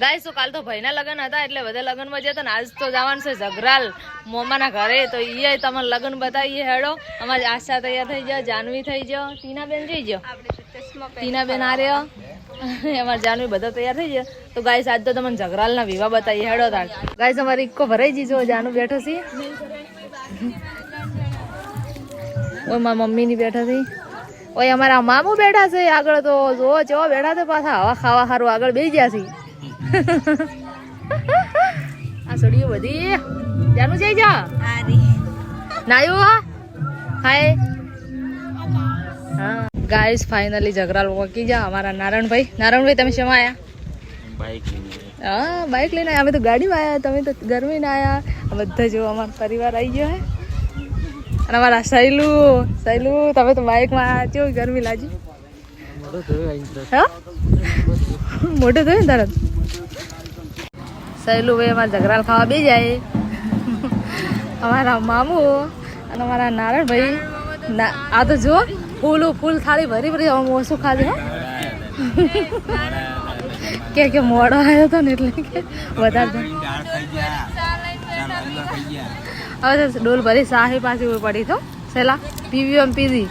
guys તો કાલ તો ભાઈના લગ્ન હતા એટલે બધા લગ્નમાં જતા ને આજ તો જવાનું છે જગરાલ મોમાના ઘરે તો ઈ તમને લગ્ન બતાવીએ હેડો અમારી આશા તૈયાર થઈ જાઓ જાનવી થઈ જાઓ ટીનાબેન જઈ જાઓ ટીનાબેન આ રહ્યો અમારી જાનવી બધા તૈયાર થઈ જાય તો ગાઈસ આજ તો તમને જગરાલના વિવાહ બતાવીએ હેડો તાર ગાઈસ અમારી ઇક્કો ભરાઈ જીજો જાનુ બેઠો છે ઓય મારા મમ્મીની બેઠા છે ઓય અમારા મામુ બેઠા છે આગળ તો જો ચો બેઠા છે પાછા હવા ખાવા સારું આગળ બેસી ગયા છે આ સડીઓ બધી જાનું જઈ જા નાયું હાય હા ગાઈસ ફાઇનલી જગરાલ પહોંચી જા અમારા નારાયણભાઈ તમે શેમાં આયા બાઇક લઈને અમે તો ગાડીમાં આવ્યા તમે તો ગરમીને આવ્યા બધા જો અમારો પરિવાર આવી ગયો હે અને અમારા સહેલું તમે તો બાઇકમાં આવ્યા કેવું ગરમી લાગી હા મોટું થયું ને તરત સહેલું ભાઈ અમારા જગરાલ ખાવા બે જાય અમારા મામુ અને અમારા નારાયણભાઈ આ તો જો ફૂલ થાળી ભરી ઓછું ખાધું હો કે મોડો આવ્યો હતો ને એટલે કે વધારે હવે ડોલ ભરી સાહી પાછી પડી તો સેલા પીવી પીધી